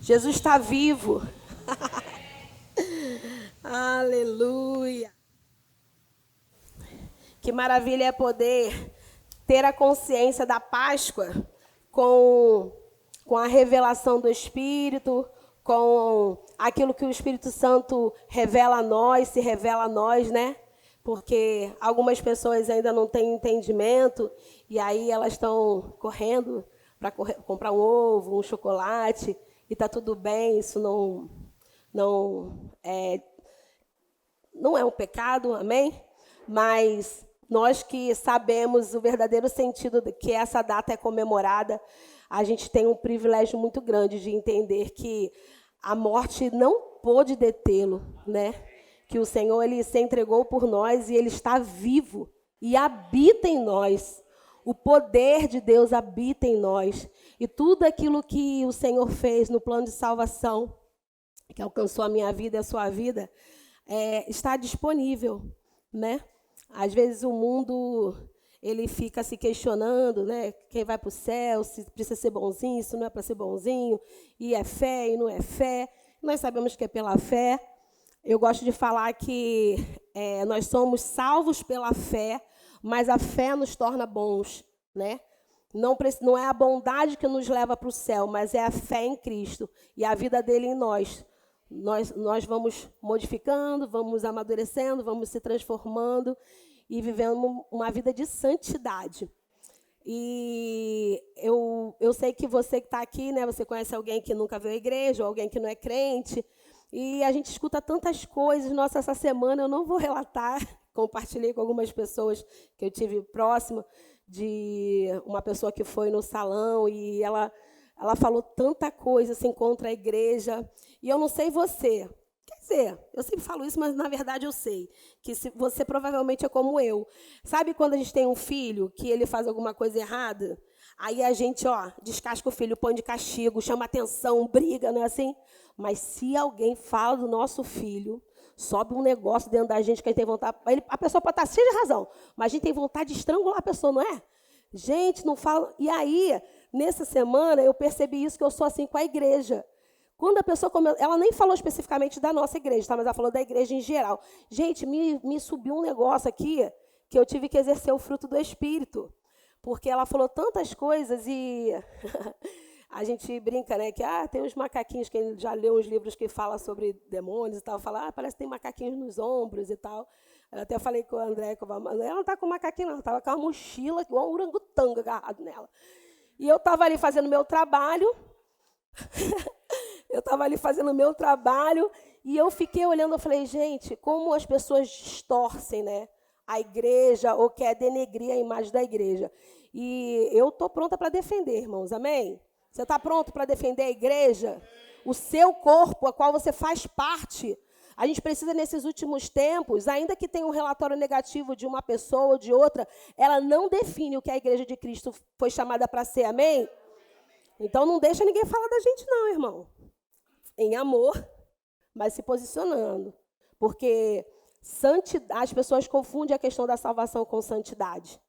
Jesus está vivo. Aleluia. Que maravilha é poder ter a consciência da Páscoa com a revelação do Espírito, com aquilo que o Espírito Santo revela a nós, se revela a nós, né? Porque algumas pessoas ainda não têm entendimento e aí elas estão correndo para comprar um ovo, um chocolate e está tudo bem, isso não é um pecado, amém? Mas nós que sabemos o verdadeiro sentido de que essa data é comemorada, a gente tem um privilégio muito grande de entender que a morte não pôde detê-lo, né? Que o Senhor ele se entregou por nós e ele está vivo e habita em nós. O poder de Deus habita em nós. E tudo aquilo que o Senhor fez no plano de salvação, que alcançou a minha vida e a sua vida, está disponível, né? Às vezes o mundo ele fica se questionando, né? Quem vai para o céu, se precisa ser bonzinho, se não é para ser bonzinho, e é fé e não é fé. Nós sabemos que é pela fé. Eu gosto de falar que nós somos salvos pela fé, mas a fé nos torna bons, né? Não é a bondade que nos leva para o céu, mas é a fé em Cristo e a vida dele em nós. Nós vamos modificando, vamos amadurecendo, vamos se transformando e vivendo uma vida de santidade. E eu sei que você que está aqui, né, você conhece alguém que nunca veio à igreja, ou alguém que não é crente, e a gente escuta tantas coisas. Nossa, essa semana eu não vou relatar, compartilhei com algumas pessoas que eu tive próximo, de uma pessoa que foi no salão, e ela falou tanta coisa assim, contra a igreja. E eu não sei você. Quer dizer, eu sempre falo isso, mas na verdade eu sei. Que você provavelmente é como eu. Sabe quando a gente tem um filho que ele faz alguma coisa errada? Aí a gente, descasca o filho, põe de castigo, chama atenção, briga, não é assim? Mas se alguém fala do nosso filho, sobe um negócio dentro da gente que a gente tem vontade... A pessoa pode estar cheia de razão, mas a gente tem vontade de estrangular a pessoa, não é? Gente, não fala... E aí, nessa semana, eu percebi isso, que eu sou assim com a igreja. Quando a pessoa... Ela nem falou especificamente da nossa igreja, tá? Mas ela falou da igreja em geral. Gente, me subiu um negócio aqui que eu tive que exercer o fruto do Espírito. Porque ela falou tantas coisas e... A gente brinca, né, que tem uns macaquinhos, quem já leu os livros que falam sobre demônios e tal, fala, parece que tem macaquinhos nos ombros e tal. Eu até falei com a André, ela não está com macaquinho, não, ela estava com uma mochila, igual um orangotango agarrado nela. E eu estava ali fazendo meu trabalho, e eu fiquei olhando, eu falei, gente, como as pessoas distorcem, né, a igreja, ou quer denegrir a imagem da igreja. E eu estou pronta para defender, irmãos, amém? Você está pronto para defender a igreja? O seu corpo, a qual você faz parte. A gente precisa, nesses últimos tempos, ainda que tenha um relatório negativo de uma pessoa ou de outra, ela não define o que a igreja de Cristo foi chamada para ser, amém? Então, não deixa ninguém falar da gente, não, irmão. Em amor, mas se posicionando. Porque as pessoas confundem a questão da salvação com santidade,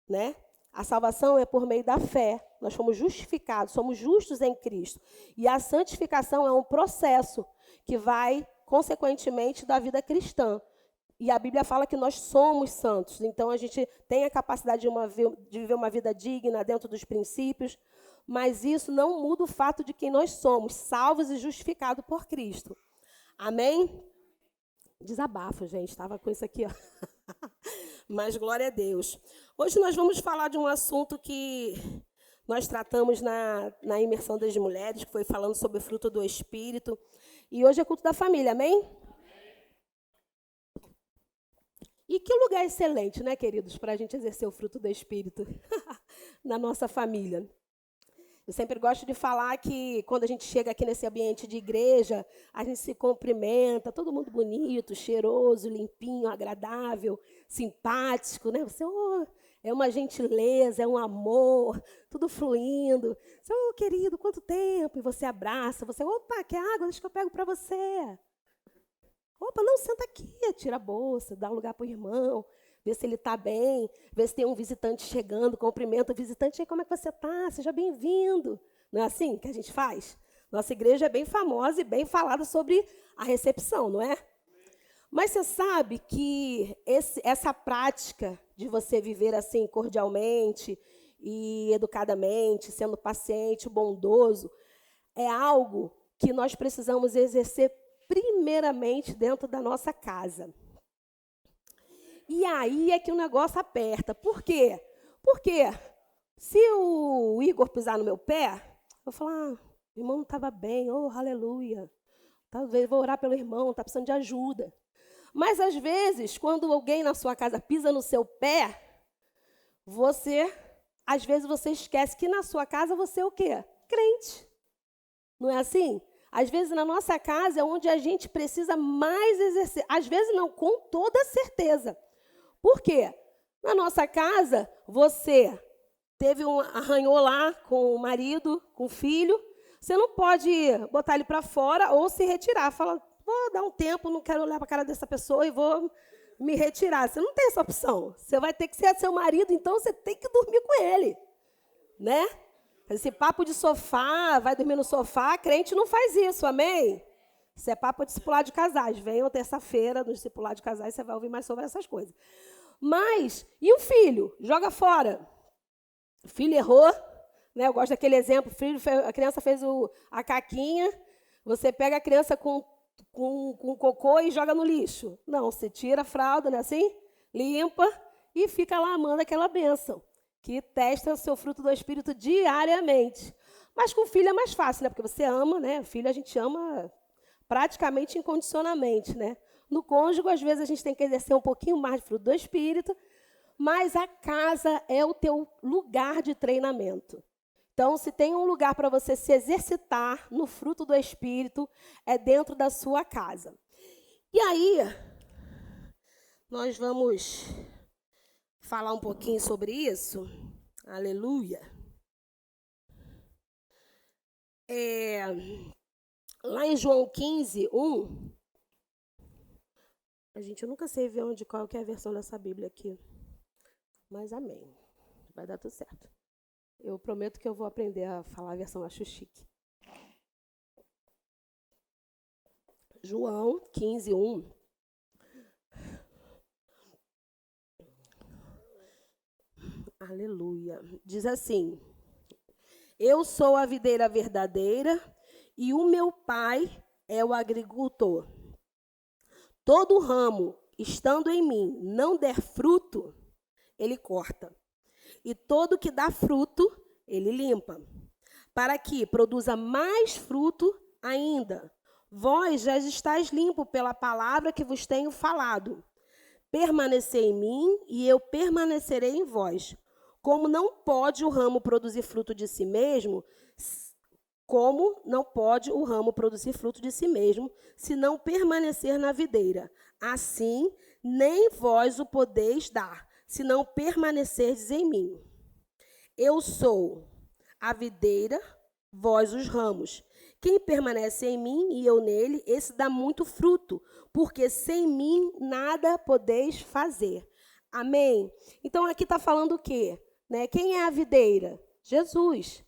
né? A salvação é por meio da fé. Nós fomos justificados, somos justos em Cristo. E a santificação é um processo que vai, consequentemente, da vida cristã. E a Bíblia fala que nós somos santos. Então, a gente tem a capacidade de viver uma vida digna dentro dos princípios, mas isso não muda o fato de quem nós somos, salvos e justificados por Cristo. Amém? Desabafo, gente. Estava com isso aqui, ó. Mas glória a Deus. Hoje nós vamos falar de um assunto que nós tratamos na imersão das mulheres, que foi falando sobre o fruto do Espírito. E hoje é culto da família, amém? E que lugar excelente, né, queridos, para a gente exercer o fruto do Espírito na nossa família. Eu sempre gosto de falar que quando a gente chega aqui nesse ambiente de igreja, a gente se cumprimenta, todo mundo bonito, cheiroso, limpinho, agradável, simpático, né? Você, é uma gentileza, é um amor, tudo fluindo. Você, querido, quanto tempo? E você abraça, você, opa, quer água? Deixa que eu pego para você. Opa, não, senta aqui, tira a bolsa, dá um lugar para o irmão, vê se ele está bem, vê se tem um visitante chegando, cumprimenta o visitante, e como é que você está? Seja bem-vindo. Não é assim que a gente faz? Nossa igreja é bem famosa e bem falada sobre a recepção, não é? Mas você sabe que essa prática de você viver assim cordialmente e educadamente, sendo paciente, bondoso, é algo que nós precisamos exercer primeiramente dentro da nossa casa. E aí é que o negócio aperta. Por quê? Porque se o Igor pisar no meu pé, eu vou falar, o irmão não estava bem, oh, aleluia. Talvez vou orar pelo irmão, está precisando de ajuda. Mas, às vezes, quando alguém na sua casa pisa no seu pé, às vezes você esquece que na sua casa você é o quê? Crente. Não é assim? Às vezes, na nossa casa é onde a gente precisa mais exercer. Às vezes, não, com toda certeza. Por quê? Na nossa casa, você arranhou lá com o marido, com o filho, você não pode botar ele para fora ou se retirar. Fala, vou dar um tempo, não quero olhar para a cara dessa pessoa e vou me retirar. Você não tem essa opção. Você vai ter que ser seu marido, então você tem que dormir com ele. Né? Esse papo de sofá, vai dormir no sofá, crente não faz isso, amém? Isso é papo de discipulado de casais. Venham terça-feira no discipulado de casais, você vai ouvir mais sobre essas coisas. Mas, e o filho? Joga fora. O filho errou, né? Eu gosto daquele exemplo, a criança fez a caquinha, você pega a criança com cocô e joga no lixo. Não, você tira a fralda, né, assim, limpa e fica lá amando aquela bênção, que testa o seu fruto do Espírito diariamente. Mas com o filho é mais fácil, né? Porque você ama, né? O filho a gente ama praticamente incondicionalmente, né? No cônjuge, às vezes, a gente tem que exercer um pouquinho mais de fruto do Espírito, mas a casa é o teu lugar de treinamento. Então, se tem um lugar para você se exercitar no fruto do Espírito, é dentro da sua casa. E aí, nós vamos falar um pouquinho sobre isso. Aleluia. Lá em João 15, 1... Gente, eu nunca sei ver qual que é a versão dessa Bíblia aqui. Mas amém. Vai dar tudo certo. Eu prometo que eu vou aprender a falar a versão acho chique. João 15, 1. Aleluia. Diz assim: eu sou a videira verdadeira e o meu pai é o agricultor. Todo ramo, estando em mim, não der fruto, ele corta. E todo que dá fruto, ele limpa, para que produza mais fruto ainda. Vós já estáis limpos pela palavra que vos tenho falado. Permanecei em mim e eu permanecerei em vós. Como não pode o ramo produzir fruto de si mesmo, se não permanecer na videira. Assim, nem vós o podeis dar, se não permanecerdes em mim. Eu sou a videira, vós os ramos. Quem permanece em mim e eu nele, esse dá muito fruto, porque sem mim nada podeis fazer. Amém? Então, aqui está falando o quê? Né? Quem é a videira? Jesus.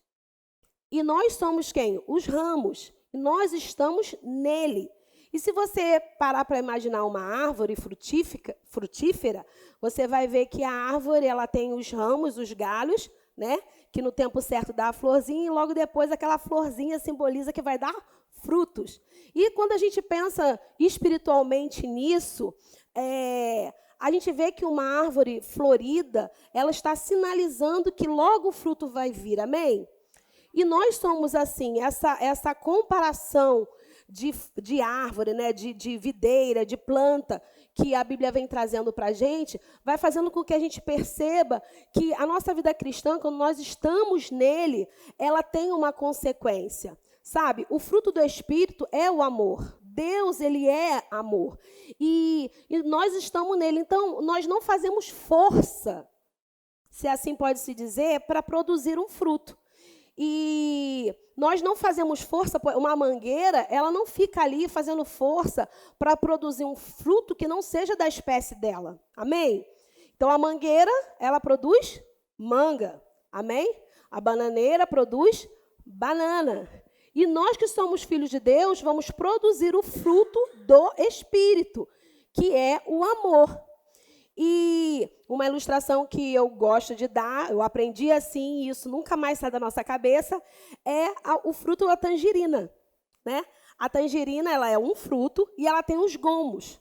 E nós somos quem? Os ramos. E nós estamos nele. E se você parar para imaginar uma árvore frutífera, você vai ver que a árvore ela tem os ramos, os galhos, né? Que no tempo certo dá a florzinha e logo depois aquela florzinha simboliza que vai dar frutos. E quando a gente pensa espiritualmente nisso, a gente vê que uma árvore florida, ela está sinalizando que logo o fruto vai vir, amém? E nós somos assim, essa comparação de árvore, né, de videira, de planta, que a Bíblia vem trazendo para a gente, vai fazendo com que a gente perceba que a nossa vida cristã, quando nós estamos nele, ela tem uma consequência. Sabe, o fruto do Espírito é o amor. Deus, ele é amor. E nós estamos nele. Então, nós não fazemos força, se assim pode se dizer, para produzir um fruto. E nós não fazemos força, uma mangueira, ela não fica ali fazendo força para produzir um fruto que não seja da espécie dela. Amém? Então, a mangueira, ela produz manga. Amém? A bananeira produz banana. E nós que somos filhos de Deus, vamos produzir o fruto do Espírito, que é o amor. E uma ilustração que eu gosto de dar, eu aprendi assim, e isso nunca mais sai da nossa cabeça, é o fruto da tangerina, né? A tangerina, ela é um fruto e ela tem os gomos.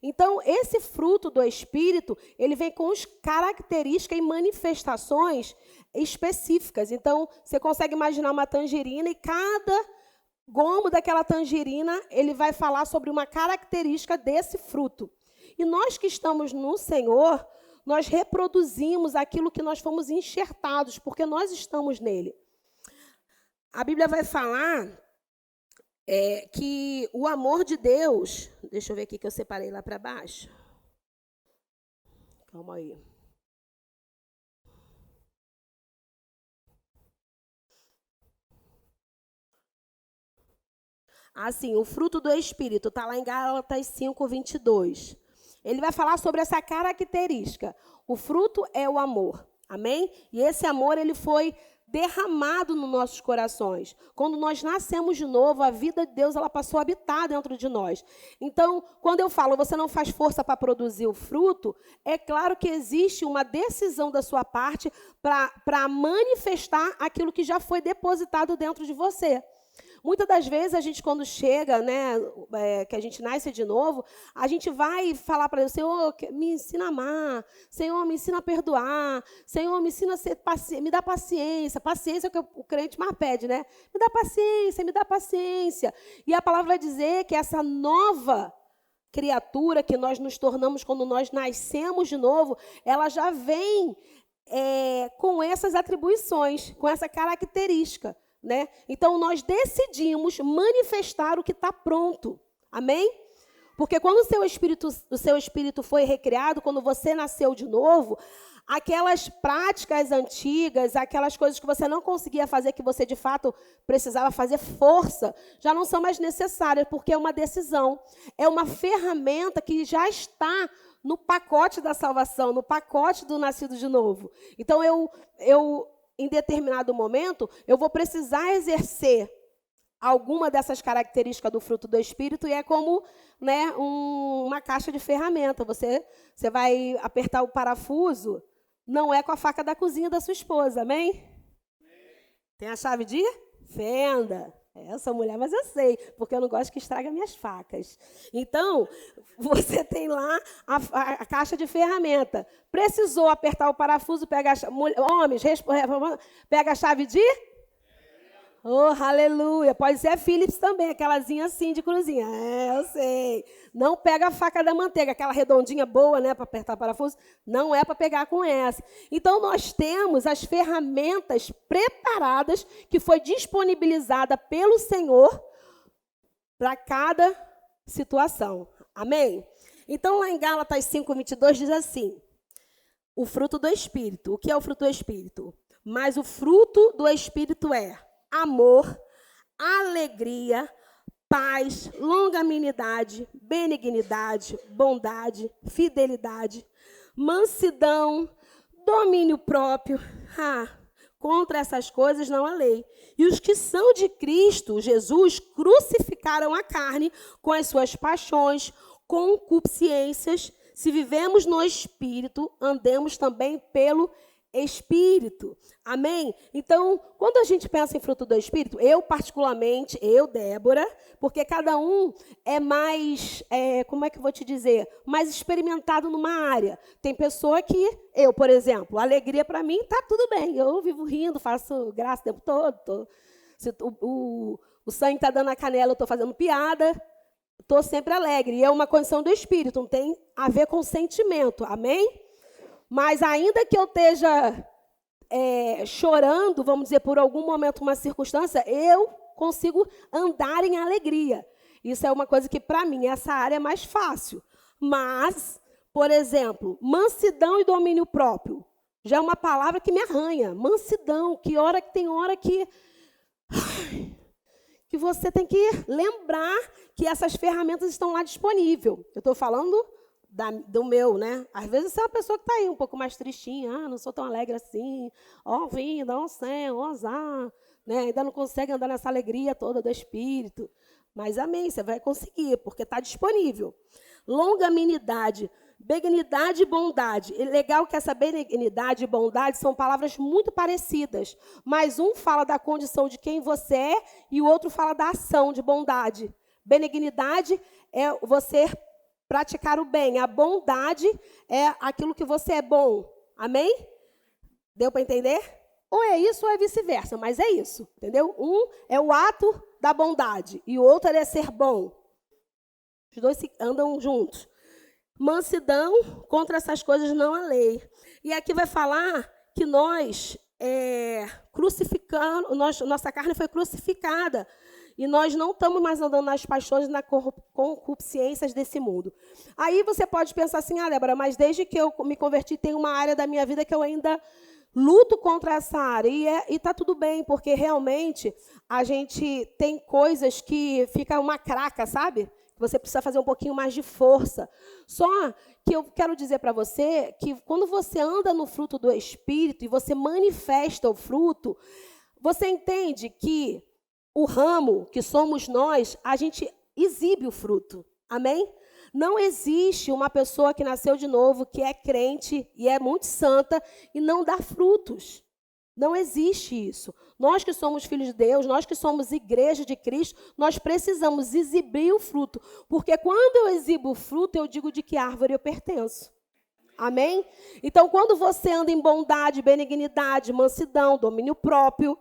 Então, esse fruto do Espírito, ele vem com as características e manifestações específicas. Então, você consegue imaginar uma tangerina e cada gomo daquela tangerina, ele vai falar sobre uma característica desse fruto. E nós que estamos no Senhor, nós reproduzimos aquilo que nós fomos enxertados, porque nós estamos nele. A Bíblia vai falar que o amor de Deus... Deixa eu ver aqui que eu separei lá para baixo. Calma aí. Assim, o fruto do Espírito está lá em Gálatas 5:22. Ele vai falar sobre essa característica. O fruto é o amor, amém? E esse amor, ele foi derramado nos nossos corações. Quando nós nascemos de novo, a vida de Deus ela passou a habitar dentro de nós. Então, quando eu falo, você não faz força para produzir o fruto, é claro que existe uma decisão da sua parte para manifestar aquilo que já foi depositado dentro de você. Muitas das vezes, a gente, quando chega, né, que a gente nasce de novo, a gente vai falar para Deus, Senhor, me ensina a amar, Senhor, me ensina a perdoar, Senhor, me ensina a ser paciente, me dá paciência. Paciência é o que o crente mais pede, né? Me dá paciência, me dá paciência. E a palavra vai dizer que essa nova criatura que nós nos tornamos quando nós nascemos de novo, ela já vem com essas atribuições, com essa característica. Né? Então, nós decidimos manifestar o que está pronto. Amém? Porque quando o seu espírito foi recriado, quando você nasceu de novo, aquelas práticas antigas, aquelas coisas que você não conseguia fazer, que você de fato precisava fazer força, já não são mais necessárias, porque é uma decisão. É uma ferramenta que já está no pacote da salvação, no pacote do nascido de novo. Então, em determinado momento, eu vou precisar exercer alguma dessas características do fruto do Espírito e é como, né, uma caixa de ferramenta. Você vai apertar o parafuso, não é com a faca da cozinha da sua esposa, amém? Tem a chave de fenda. Eu sou mulher, mas eu sei, porque eu não gosto que estraga minhas facas. Então, você tem lá a caixa de ferramenta. Precisou apertar o parafuso, homens, pega a chave de... Oh, aleluia. Pode ser a Philips também, aquelazinha assim de cruzinha. Eu sei. Não pega a faca da manteiga, aquela redondinha boa, né, para apertar o parafuso. Não é para pegar com essa. Então, nós temos as ferramentas preparadas que foi disponibilizada pelo Senhor para cada situação. Amém? Então, lá em Gálatas 5:22 diz assim, o fruto do Espírito. O que é o fruto do Espírito? Mas o fruto do Espírito é amor, alegria, paz, longanimidade, benignidade, bondade, fidelidade, mansidão, domínio próprio. Contra essas coisas não há lei. E os que são de Cristo, Jesus, crucificaram a carne com as suas paixões, concupiscências. Se vivemos no Espírito, andemos também pelo Espírito. Amém? Então, quando a gente pensa em fruto do Espírito, eu particularmente, Débora, porque cada um é mais, como é que eu vou te dizer, mais experimentado numa área. Tem pessoa que, por exemplo, alegria para mim está tudo bem. Eu vivo rindo, faço graça o tempo todo. Se o sangue está dando a canela, eu estou fazendo piada. Estou sempre alegre. E é uma condição do Espírito, não tem a ver com sentimento. Amém? Mas ainda que eu esteja chorando, vamos dizer, por algum momento, uma circunstância, eu consigo andar em alegria. Isso é uma coisa que, para mim, essa área é mais fácil. Mas, por exemplo, mansidão e domínio próprio. Já é uma palavra que me arranha. Mansidão, tem hora que você tem que lembrar que essas ferramentas estão lá disponíveis. Eu estou falando do meu, né? Às vezes você é uma pessoa que está aí um pouco mais tristinha, não sou tão alegre assim, vida, céu, azar, né? Ainda não consegue andar nessa alegria toda do Espírito. Mas amém, você vai conseguir, porque está disponível. Longanimidade, benignidade e bondade. É legal que essa benignidade e bondade são palavras muito parecidas, mas um fala da condição de quem você é e o outro fala da ação de bondade. Benignidade é você praticar o bem, a bondade é aquilo que você é bom. Amém? Deu para entender? Ou é isso ou é vice-versa, mas é isso, entendeu? Um é o ato da bondade e o outro é ser bom. Os dois andam juntos. Mansidão, contra essas coisas não há lei. E aqui vai falar que nós crucificando, nossa carne foi crucificada. E nós não estamos mais andando nas paixões e nas concupiscências desse mundo. Aí você pode pensar assim, Débora, mas desde que eu me converti, tem uma área da minha vida que eu ainda luto contra essa área. E está tudo bem, porque realmente a gente tem coisas que fica uma craca, sabe? Você precisa fazer um pouquinho mais de força. Só que eu quero dizer para você que quando você anda no fruto do Espírito e você manifesta o fruto, você entende que o ramo, que somos nós, a gente exibe o fruto. Amém? Não existe uma pessoa que nasceu de novo, que é crente e é muito santa e não dá frutos. Não existe isso. Nós que somos filhos de Deus, nós que somos igreja de Cristo, nós precisamos exibir o fruto. Porque quando eu exibo o fruto, eu digo de que árvore eu pertenço. Amém? Então, quando você anda em bondade, benignidade, mansidão, domínio próprio,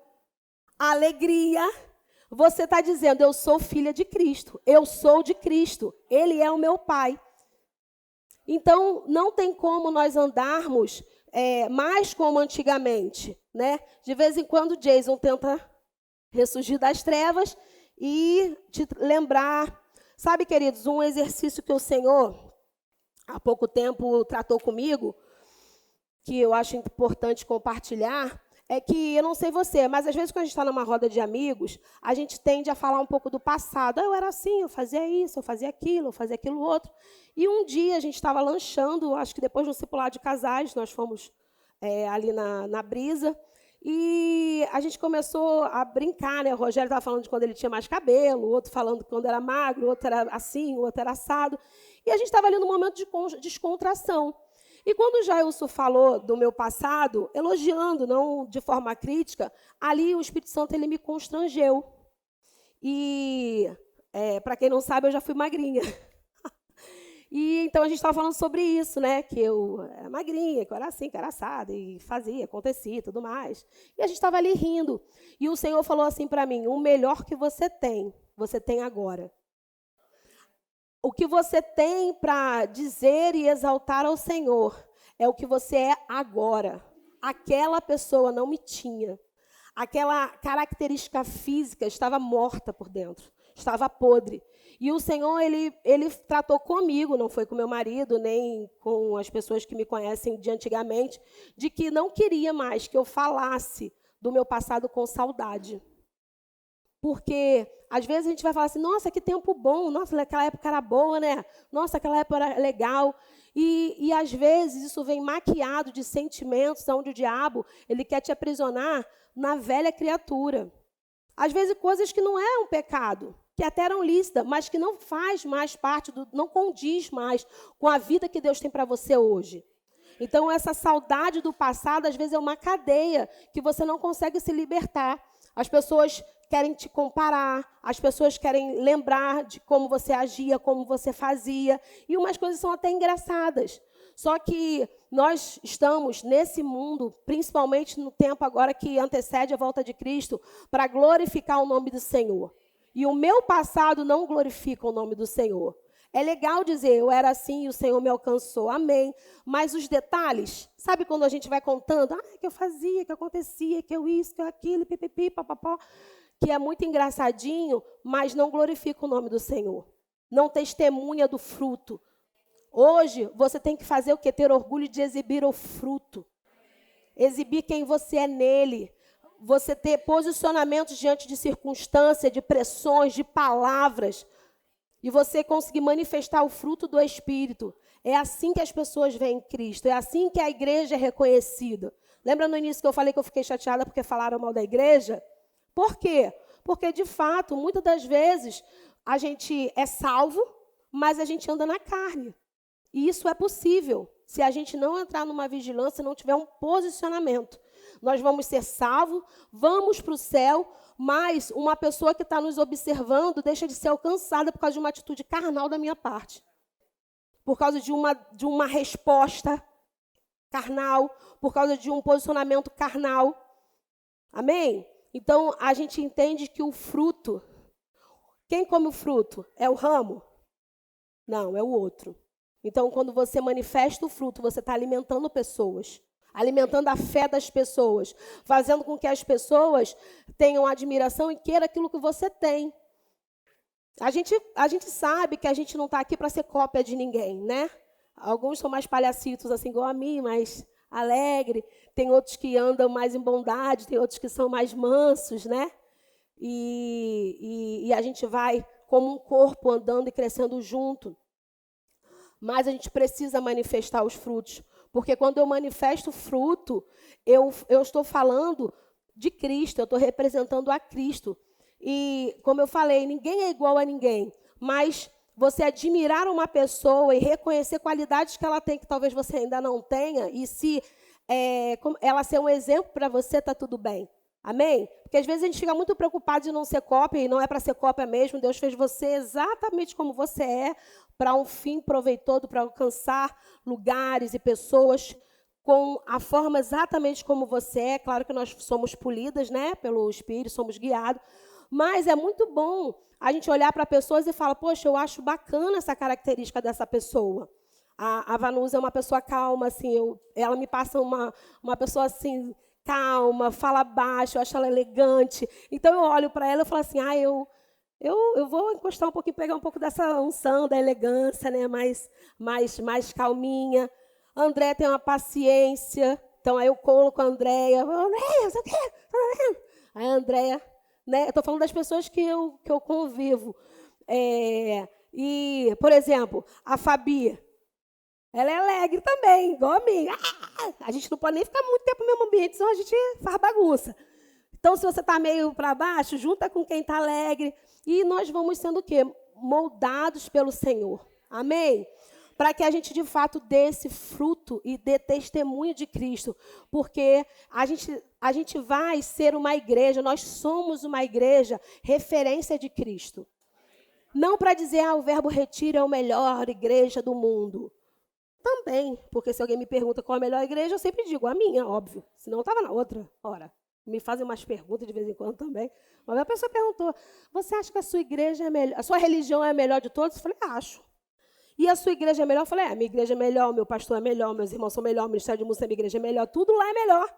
alegria, você está dizendo, eu sou filha de Cristo, eu sou de Cristo, Ele é o meu Pai. Então, não tem como nós andarmos mais como antigamente, né? De vez em quando, Jason tenta ressurgir das trevas e te lembrar. Sabe, queridos, um exercício que o Senhor, há pouco tempo, tratou comigo, que eu acho importante compartilhar, é que, eu não sei você, mas às vezes quando a gente está numa roda de amigos, a gente tende a falar um pouco do passado. Eu era assim, eu fazia isso, eu fazia aquilo outro. E um dia a gente estava lanchando, acho que depois de um discipulado de casais, nós fomos ali na brisa, e a gente começou a brincar, né? O Rogério estava falando de quando ele tinha mais cabelo, o outro falando quando era magro, o outro era assim, o outro era assado. E a gente estava ali num momento de descontração. E quando o Jailson falou do meu passado, elogiando, não de forma crítica, ali o Espírito Santo ele me constrangeu. E, para quem não sabe, eu já fui magrinha. E então a gente estava falando sobre isso, né? Que eu era magrinha, que eu era assim, que era assada, e fazia, acontecia e tudo mais. E a gente estava ali rindo. E o Senhor falou assim para mim, o melhor que você tem agora. O que você tem para dizer e exaltar ao Senhor é o que você é agora. Aquela pessoa não me tinha. Aquela característica física estava morta por dentro, estava podre. E o Senhor, ele tratou comigo, não foi com meu marido, nem com as pessoas que me conhecem de antigamente, de que não queria mais que eu falasse do meu passado com saudade. Porque, às vezes, a gente vai falar assim, nossa, que tempo bom, nossa, aquela época era boa, né? Nossa, aquela época era legal. E às vezes, isso vem maquiado de sentimentos, onde o diabo ele quer te aprisionar na velha criatura. Às vezes, coisas que não é um pecado, que até eram lícitas, mas que não faz mais parte, não condiz mais com a vida que Deus tem para você hoje. Então, essa saudade do passado, às vezes, é uma cadeia que você não consegue se libertar. As pessoas querem te comparar, as pessoas querem lembrar de como você agia, como você fazia, e umas coisas são até engraçadas. Só que nós estamos nesse mundo, principalmente no tempo agora que antecede a volta de Cristo, para glorificar o nome do Senhor. E o meu passado não glorifica o nome do Senhor. É legal dizer, eu era assim e o Senhor me alcançou, amém. Mas os detalhes, sabe quando a gente vai contando, que eu fazia, que acontecia, que eu isso, que eu aquilo, pipipi, papapó, que é muito engraçadinho, mas não glorifica o nome do Senhor. Não testemunha do fruto. Hoje, você tem que fazer o quê? Ter orgulho de exibir o fruto. Exibir quem você é nele. Você ter posicionamentos diante de circunstâncias, de pressões, de palavras. E você conseguir manifestar o fruto do Espírito. É assim que as pessoas veem Cristo. É assim que a igreja é reconhecida. Lembra no início que eu falei que eu fiquei chateada porque falaram mal da igreja? Por quê? Porque, de fato, muitas das vezes, a gente é salvo, mas a gente anda na carne. E isso é possível se a gente não entrar numa vigilância, não tiver um posicionamento. Nós vamos ser salvos, vamos para o céu, mas uma pessoa que está nos observando deixa de ser alcançada por causa de uma atitude carnal da minha parte. Por causa de uma resposta carnal, por causa de um posicionamento carnal. Amém? Então, a gente entende que o fruto, quem come o fruto? É o ramo? Não, é o outro. Então, quando você manifesta o fruto, você está alimentando pessoas, alimentando a fé das pessoas, fazendo com que as pessoas tenham admiração e queiram aquilo que você tem. A gente sabe que a gente não está aqui para ser cópia de ninguém, né? Alguns são mais palhacitos, assim, igual a mim, mais alegre. Tem outros que andam mais em bondade, tem outros que são mais mansos, né? E a gente vai como um corpo andando e crescendo junto. Mas a gente precisa manifestar os frutos. Porque quando eu manifesto o fruto, eu estou falando de Cristo, eu estou representando a Cristo. E, como eu falei, ninguém é igual a ninguém. Mas você admirar uma pessoa e reconhecer qualidades que ela tem, que talvez você ainda não tenha, e se ela ser um exemplo para você, está tudo bem. Amém? Porque às vezes a gente fica muito preocupado de não ser cópia, e não é para ser cópia mesmo. Deus fez você exatamente como você é, para um fim proveitoso, para alcançar lugares e pessoas com a forma exatamente como você é. Claro que nós somos polidas, né, pelo Espírito, somos guiados, mas é muito bom a gente olhar para pessoas e falar, poxa, eu acho bacana essa característica dessa pessoa. A Vanusa é uma pessoa calma, assim, ela me passa uma pessoa assim, calma, fala baixo, eu acho ela elegante. Então eu olho para ela e falo assim, eu vou encostar um pouquinho, pegar um pouco dessa unção, da elegância, né, mais calminha. A Andréia tem uma paciência, então aí eu coloco a Andréia, você quer? Aí a Andréia, né, eu estou falando das pessoas que eu convivo. E, por exemplo, a Fabi, ela é alegre também, igual a mim. A gente não pode nem ficar muito tempo no mesmo ambiente, senão a gente faz bagunça. Então, se você está meio para baixo, junta com quem está alegre. E nós vamos sendo o quê? Moldados pelo Senhor. Amém? Para que a gente, de fato, dê esse fruto e dê testemunho de Cristo. Porque a gente vai ser uma igreja, nós somos uma igreja referência de Cristo. Não para dizer, o Verbo Retiro é a melhor igreja do mundo. Também, porque se alguém me pergunta qual é a melhor igreja, eu sempre digo a minha, óbvio. Senão eu estava na outra hora. Me fazem umas perguntas de vez em quando também. Uma vez a pessoa perguntou, você acha que a sua igreja é melhor, a sua religião é a melhor de todas? Eu falei, acho. E a sua igreja é melhor? Eu falei, a minha igreja é melhor, o meu pastor é melhor, meus irmãos são melhor, o Ministério de Música da minha igreja é melhor, tudo lá é melhor.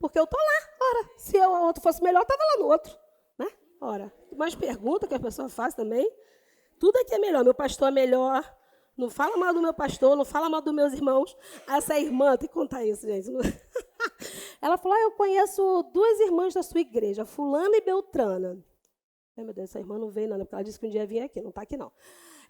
Porque eu estou lá, ora. Se o outro fosse melhor, eu estava lá no outro. Né? Ora, mais pergunta que a pessoa faz também. Tudo aqui é melhor, meu pastor é melhor. Não fala mal do meu pastor, não fala mal dos meus irmãos. Essa irmã, tem que contar isso, gente. Ela falou, eu conheço 2 irmãs da sua igreja, fulana e beltrana. Ai, meu Deus, essa irmã não veio, não, porque ela disse que um dia ia vir aqui, não está aqui, não.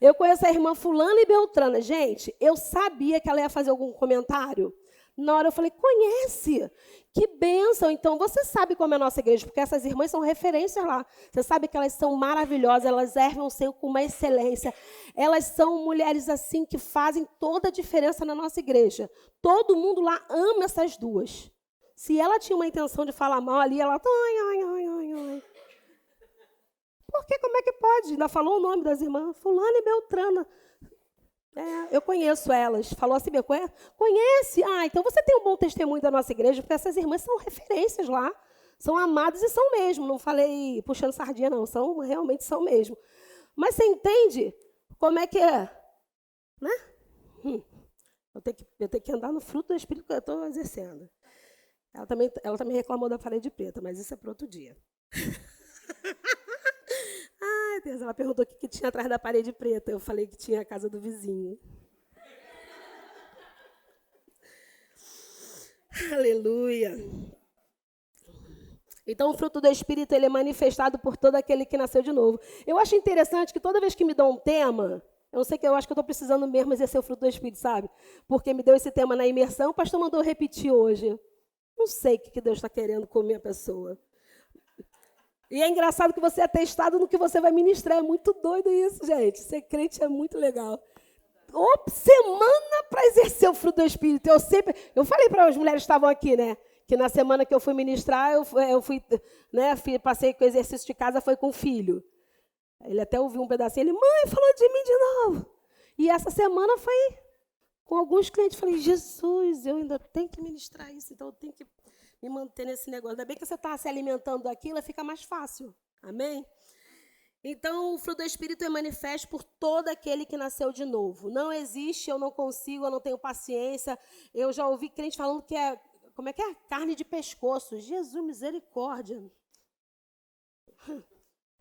Eu conheço a irmã fulana e beltrana. Gente, eu sabia que ela ia fazer algum comentário. Na hora eu falei, conhece? Que bênção. Então, você sabe como é a nossa igreja, porque essas irmãs são referências lá. Você sabe que elas são maravilhosas, elas servem o Senhor com uma excelência. Elas são mulheres assim que fazem toda a diferença na nossa igreja. Todo mundo lá ama essas 2. Se ela tinha uma intenção de falar mal ali, ela... Porque como é que pode? Ainda falou o nome das irmãs, fulana e beltrana. Eu conheço elas. Falou assim, conhece? Então você tem um bom testemunho da nossa igreja, porque essas irmãs são referências lá. São amadas e são mesmo. Não falei puxando sardinha, não. Realmente são mesmo. Mas você entende como é que é? Né? Eu tenho que andar no fruto do Espírito que eu estou exercendo. Ela também reclamou da parede preta, mas isso é para outro dia. Ai, Deus, ela perguntou o que tinha atrás da parede preta. Eu falei que tinha a casa do vizinho. Aleluia. Então, o fruto do Espírito ele é manifestado por todo aquele que nasceu de novo. Eu acho interessante que toda vez que me dão um tema, eu não sei que eu acho que eu estou precisando mesmo exercer o fruto do Espírito, sabe? Porque me deu esse tema na imersão, o pastor mandou repetir hoje. Não sei o que Deus está querendo com a minha pessoa. E é engraçado que você é testado no que você vai ministrar. É muito doido isso, gente. Ser crente é muito legal. Semana para exercer o fruto do Espírito. Eu falei para as mulheres que estavam aqui, né? Que na semana que eu fui ministrar, eu fui, né? Passei com o exercício de casa, foi com o filho. Ele até ouviu um pedacinho, ele, mãe, falou de mim de novo. E essa semana foi com alguns clientes. Falei, Jesus, eu ainda tenho que ministrar isso, então eu tenho que me manter nesse negócio. Ainda bem que você está se alimentando daquilo, fica mais fácil. Amém? Então, o fruto do Espírito é manifesto por todo aquele que nasceu de novo. Não existe, eu não consigo, eu não tenho paciência. Eu já ouvi crente falando que é, como é que é? Carne de pescoço. Jesus, misericórdia.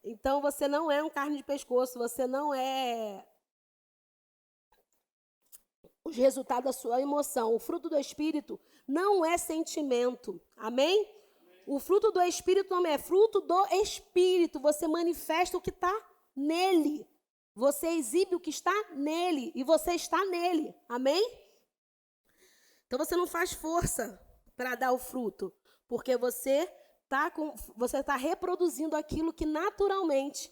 Então, você não é um carne de pescoço, você não é os resultados da sua emoção. O fruto do Espírito não é sentimento. Amém? O fruto do Espírito não é fruto do Espírito. Você manifesta o que está nele. Você exibe o que está nele. E você está nele. Amém? Então, você não faz força para dar o fruto. Porque você está reproduzindo aquilo que naturalmente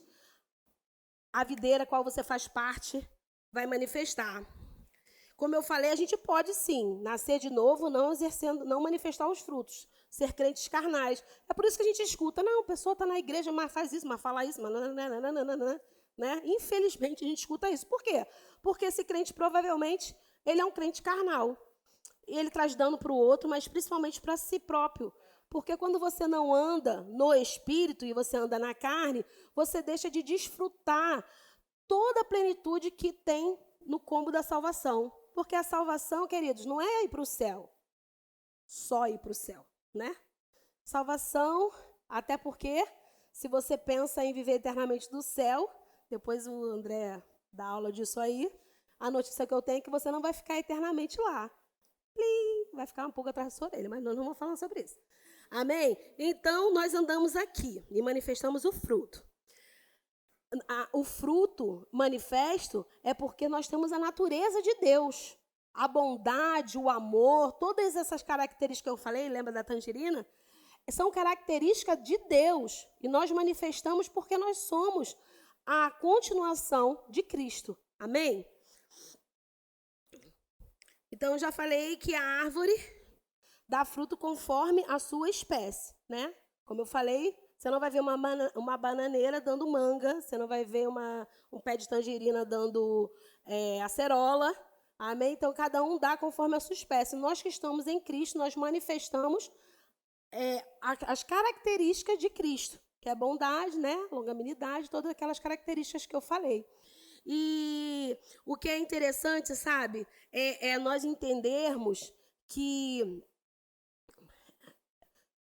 a videira a qual você faz parte vai manifestar. Como eu falei, a gente pode sim nascer de novo, não manifestar os frutos, ser crentes carnais. É por isso que a gente escuta, não, a pessoa está na igreja, mas faz isso, mas fala isso, mas né? Infelizmente a gente escuta isso. Por quê? Porque esse crente provavelmente ele é um crente carnal. Ele traz dano para o outro, mas principalmente para si próprio. Porque quando você não anda no espírito e você anda na carne, você deixa de desfrutar toda a plenitude que tem no combo da salvação. Porque a salvação, queridos, não é ir para o céu. Só ir para o céu, né? Salvação, até porque, se você pensa em viver eternamente do céu, depois o André dá aula disso aí, a notícia que eu tenho é que você não vai ficar eternamente lá. Vai ficar um pouco atrás da sua orelha, mas nós não vamos falar sobre isso. Amém? Então, nós andamos aqui e manifestamos o fruto. O fruto manifesto é porque nós temos a natureza de Deus. A bondade, o amor, todas essas características que eu falei, lembra da tangerina? São características de Deus. E nós manifestamos porque nós somos a continuação de Cristo. Amém? Então, eu já falei que a árvore dá fruto conforme a sua espécie, né? Como eu falei, você não vai ver uma bananeira dando manga, você não vai ver um pé de tangerina dando acerola, amém? Então, cada um dá conforme a sua espécie. Nós que estamos em Cristo, nós manifestamos as características de Cristo, que é bondade, né? Longanimidade, todas aquelas características que eu falei. E o que é interessante, sabe, é nós entendermos que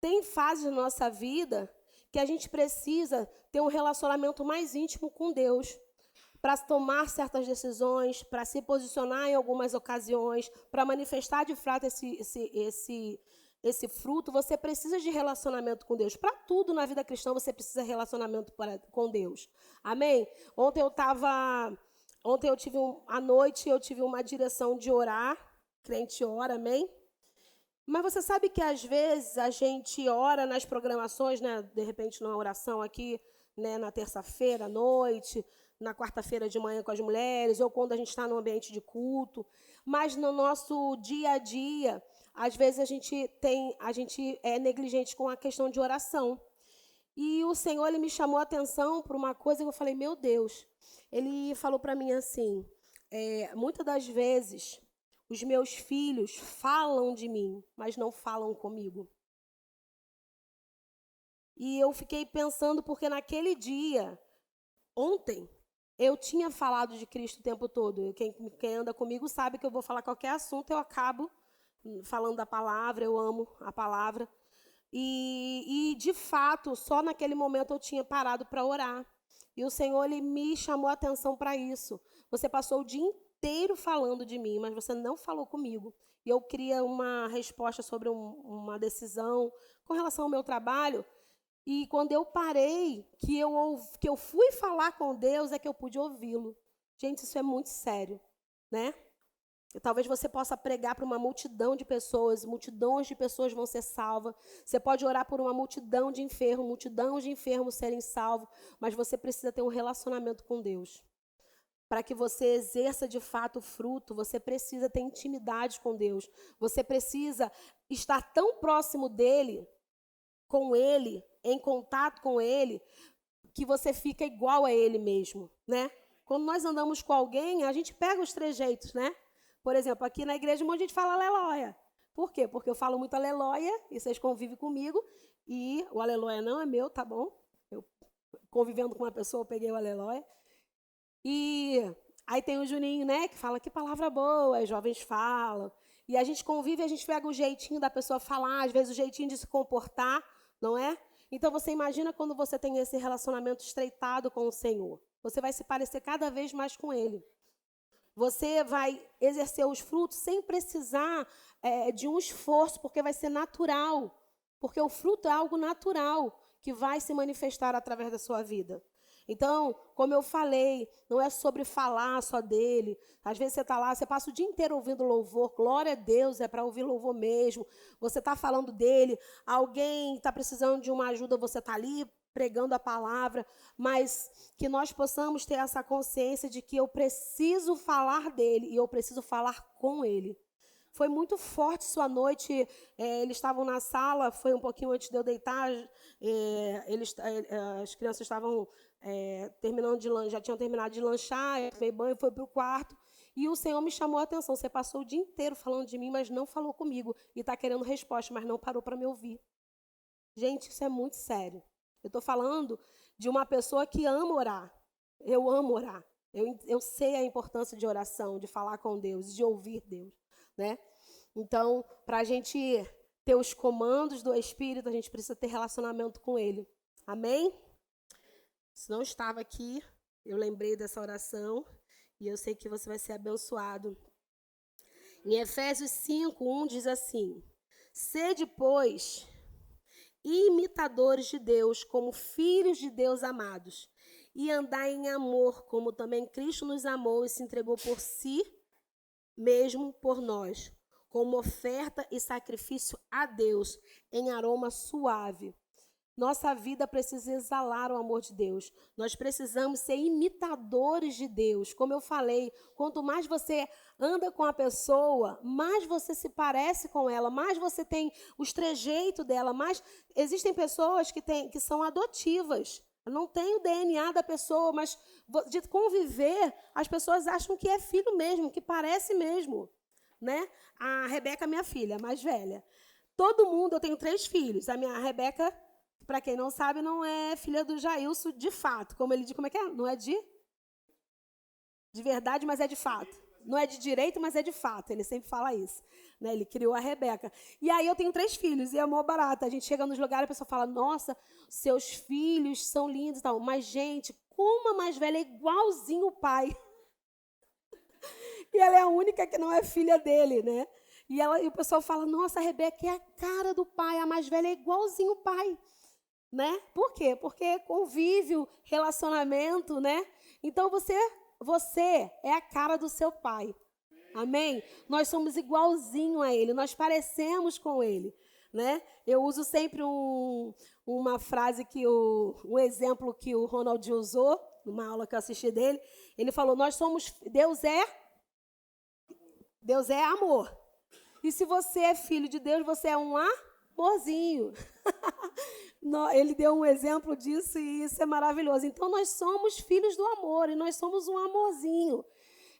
tem fases na nossa vida que a gente precisa ter um relacionamento mais íntimo com Deus para tomar certas decisões, para se posicionar em algumas ocasiões, para manifestar de fato esse fruto. Você precisa de relacionamento com Deus. Para tudo na vida cristã você precisa de relacionamento com Deus. Amém? À noite eu tive uma direção de orar, crente ora, amém? Mas você sabe que, às vezes, a gente ora nas programações, né? De repente, numa oração aqui, né? Na terça-feira à noite, na quarta-feira de manhã com as mulheres, ou quando a gente está no ambiente de culto. Mas no nosso dia a dia, às vezes, a gente é negligente com a questão de oração. E o Senhor, Ele me chamou a atenção para uma coisa que eu falei, meu Deus. Ele falou para mim assim, muitas das vezes os meus filhos falam de mim, mas não falam comigo. E eu fiquei pensando, porque naquele dia, ontem, eu tinha falado de Cristo o tempo todo. Quem anda comigo sabe que eu vou falar qualquer assunto, eu acabo falando da palavra, eu amo a palavra. E de fato, só naquele momento eu tinha parado para orar. E o Senhor, Ele me chamou a atenção para isso. Você passou o dia inteiro falando de mim, mas você não falou comigo. E eu queria uma resposta sobre uma decisão com relação ao meu trabalho. E quando eu parei, que eu fui falar com Deus, é que eu pude ouvi-lo. Gente, isso é muito sério, né? E talvez você possa pregar para uma multidão de pessoas, multidões de pessoas vão ser salvas. Você pode orar por uma multidão de enfermos serem salvos, mas você precisa ter um relacionamento com Deus. Para que você exerça de fato o fruto, você precisa ter intimidade com Deus. Você precisa estar tão próximo dele, com ele, em contato com ele, que você fica igual a ele mesmo, né? Quando nós andamos com alguém, a gente pega os trejeitos, né? Por exemplo, aqui na igreja, um monte de gente fala aleluia. Por quê? Porque eu falo muito aleluia e vocês convivem comigo e o aleluia não é meu, tá bom? Eu, convivendo com uma pessoa, eu peguei o aleluia. E aí tem o Juninho, né, que fala que palavra boa, os jovens falam. E a gente convive, a gente pega o jeitinho da pessoa falar, às vezes o jeitinho de se comportar, não é? Então você imagina quando você tem esse relacionamento estreitado com o Senhor. Você vai se parecer cada vez mais com Ele. Você vai exercer os frutos sem precisar de um esforço, porque vai ser natural. Porque o fruto é algo natural que vai se manifestar através da sua vida. Então, como eu falei, não é sobre falar só dele. Às vezes você está lá, você passa o dia inteiro ouvindo louvor. Glória a Deus, é para ouvir louvor mesmo. Você está falando dele. Alguém está precisando de uma ajuda, você está ali pregando a palavra, mas que nós possamos ter essa consciência de que eu preciso falar dele e eu preciso falar com ele. Foi muito forte sua noite, eles estavam na sala, foi um pouquinho antes de eu deitar, as crianças estavam terminando de lanchar, já tinham terminado de lanchar, eu tomei banho, foi para o quarto, e o Senhor me chamou a atenção, você passou o dia inteiro falando de mim, mas não falou comigo, e está querendo resposta, mas não parou para me ouvir. Gente, isso é muito sério. Eu estou falando de uma pessoa que ama orar. Eu amo orar. Eu sei a importância de oração, de falar com Deus, de ouvir Deus, né? Então, para a gente ter os comandos do Espírito, a gente precisa ter relacionamento com Ele. Amém? Se não estava aqui, eu lembrei dessa oração e eu sei que você vai ser abençoado. Em Efésios 5:1 diz assim: sede, pois, imitadores de Deus, como filhos de Deus amados, e andai em amor, como também Cristo nos amou e se entregou por si mesmo por nós, como oferta e sacrifício a Deus, em aroma suave. Nossa vida precisa exalar o amor de Deus. Nós precisamos ser imitadores de Deus. Como eu falei, quanto mais você anda com a pessoa, mais você se parece com ela, mais você tem os trejeitos dela, mais existem pessoas que são adotivas. Não tem o DNA da pessoa, mas de conviver, as pessoas acham que é filho mesmo, que parece mesmo, né? A Rebeca, minha filha, a mais velha. Todo mundo, eu tenho 3 filhos. A Rebeca, para quem não sabe, não é filha do Jailson de fato. Como ele diz, como é que é? Não é de verdade, mas é de fato. Não é de direito, mas é de fato. Ele sempre fala isso. Né? Ele criou a Rebeca. E aí eu tenho 3 filhos, e é mó barato. A gente chega nos lugares e a pessoa fala, nossa, seus filhos são lindos e tal. Mas, gente, como a mais velha é igualzinho o pai. E ela é a única que não é filha dele, né? E o pessoal fala, nossa, a Rebeca é a cara do pai, a mais velha é igualzinho o pai. Né? Por quê? Porque convívio, relacionamento, né? Então você é a cara do seu pai. Amém? Nós somos igualzinho a ele, nós parecemos com ele, né? Eu uso sempre uma frase um exemplo que o Ronald usou numa aula que eu assisti dele. Ele falou: Deus é amor. E se você é filho de Deus, você é um amorzinho. Ele deu um exemplo disso e isso é maravilhoso. Então, nós somos filhos do amor e nós somos um amorzinho.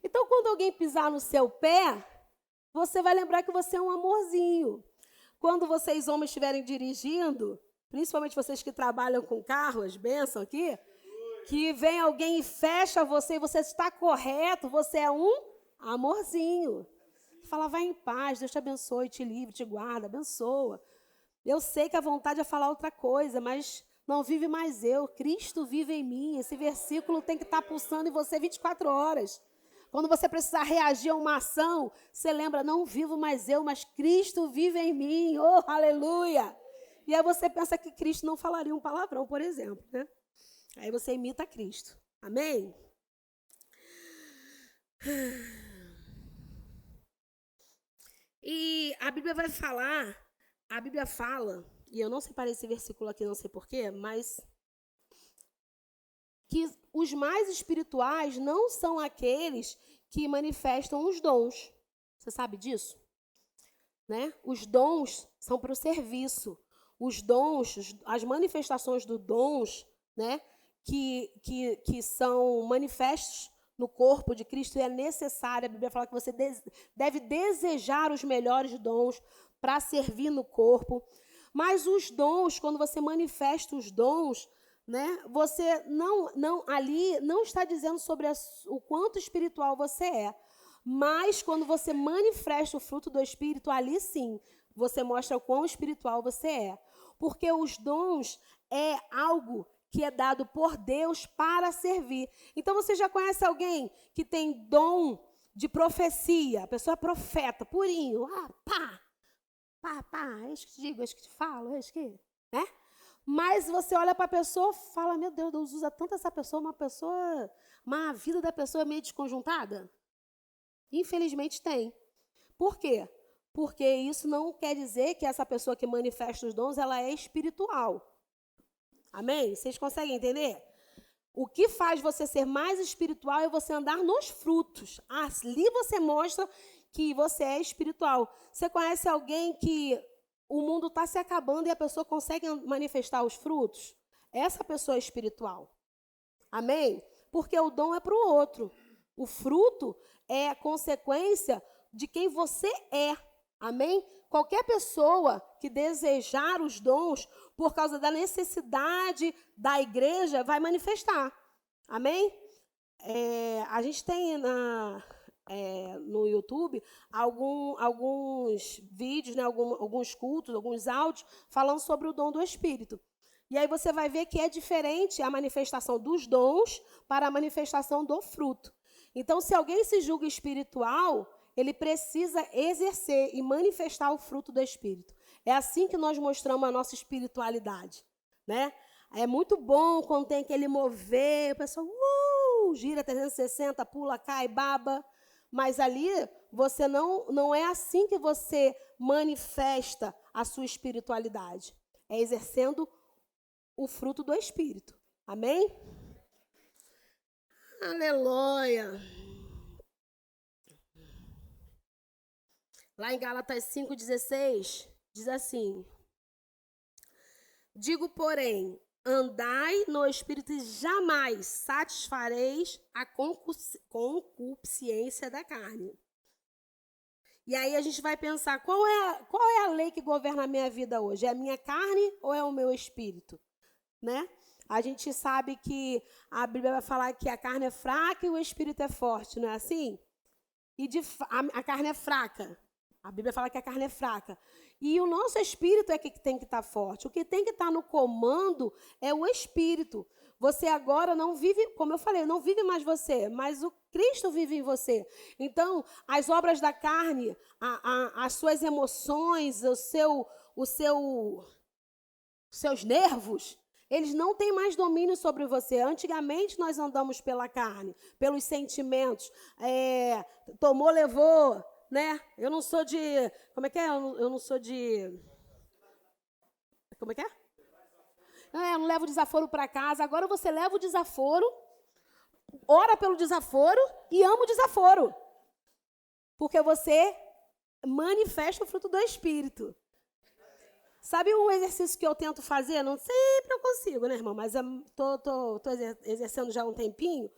Então, quando alguém pisar no seu pé, você vai lembrar que você é um amorzinho. Quando vocês, homens, estiverem dirigindo, principalmente vocês que trabalham com carros, bênção aqui, que vem alguém e fecha você e você está correto, você é um amorzinho. Fala, vai em paz, Deus te abençoe, te livre, te guarda, abençoa. Eu sei que a vontade é falar outra coisa, mas não vive mais eu. Cristo vive em mim. Esse versículo tem que estar pulsando em você 24 horas. Quando você precisar reagir a uma ação, você lembra, não vivo mais eu, mas Cristo vive em mim. Oh, aleluia! E aí você pensa que Cristo não falaria um palavrão, por exemplo, né? Aí você imita Cristo. Amém? E a Bíblia vai falar, a Bíblia fala, e eu não separei esse versículo aqui, não sei porquê, mas que os mais espirituais não são aqueles que manifestam os dons. Você sabe disso? Né? Os dons são para o serviço. Os dons, as manifestações dos dons, né, que são manifestos no corpo de Cristo, é necessário. A Bíblia fala que você deve desejar os melhores dons para servir no corpo. Mas os dons, quando você manifesta os dons, né, você ali não está dizendo sobre o quanto espiritual você é. Mas quando você manifesta o fruto do Espírito, ali sim, você mostra o quão espiritual você é. Porque os dons é algo que é dado por Deus para servir. Então, você já conhece alguém que tem dom de profecia? A pessoa é profeta, purinho. É isso que te digo, é isso que te falo, é isso que... né? Mas você olha para a pessoa e fala, meu Deus usa tanto essa pessoa, a vida da pessoa é meio desconjuntada. Infelizmente tem. Por quê? Porque isso não quer dizer que essa pessoa que manifesta os dons, ela é espiritual. Amém? Vocês conseguem entender? O que faz você ser mais espiritual é você andar nos frutos. Ali você mostra que você é espiritual. Você conhece alguém que o mundo está se acabando e a pessoa consegue manifestar os frutos? Essa pessoa é espiritual. Amém? Porque o dom é para o outro. O fruto é a consequência de quem você é. Amém? Qualquer pessoa que desejar os dons por causa da necessidade da igreja vai manifestar. Amém? A gente tem no YouTube alguns vídeos, né, alguns cultos, alguns áudios falando sobre o dom do Espírito. E aí você vai ver que é diferente a manifestação dos dons para a manifestação do fruto. Então, se alguém se julga espiritual, ele precisa exercer e manifestar o fruto do Espírito. É assim que nós mostramos a nossa espiritualidade, né? É muito bom quando tem aquele mover, o pessoal gira 360, pula, cai, baba. Mas ali, você não é assim que você manifesta a sua espiritualidade. É exercendo o fruto do Espírito. Amém? Aleluia! Lá em Gálatas 5,16, diz assim: digo, porém, andai no Espírito e jamais satisfareis a concupiscência da carne. E aí a gente vai pensar, qual é a lei que governa a minha vida hoje? É a minha carne ou é o meu espírito? Né? A gente sabe que a Bíblia vai falar que a carne é fraca e o espírito é forte, não é assim? E a carne é fraca. A Bíblia fala que a carne é fraca. E o nosso espírito é que tem que estar forte. O que tem que estar no comando é o espírito. Você agora não vive, como eu falei, não vive mais você, mas o Cristo vive em você. Então, as obras da carne, as suas emoções, seus nervos, eles não têm mais domínio sobre você. Antigamente nós andamos pela carne, pelos sentimentos. Tomou, levou, né? Eu não sou de... Como é que é? Eu não sou de... Como é que é? Eu não levo desaforo para casa. Agora você leva o desaforo, ora pelo desaforo e ama o desaforo. Porque você manifesta o fruto do Espírito. Sabe um exercício que eu tento fazer? Não sempre eu consigo, né, irmão? Mas eu tô exercendo já há um tempinho.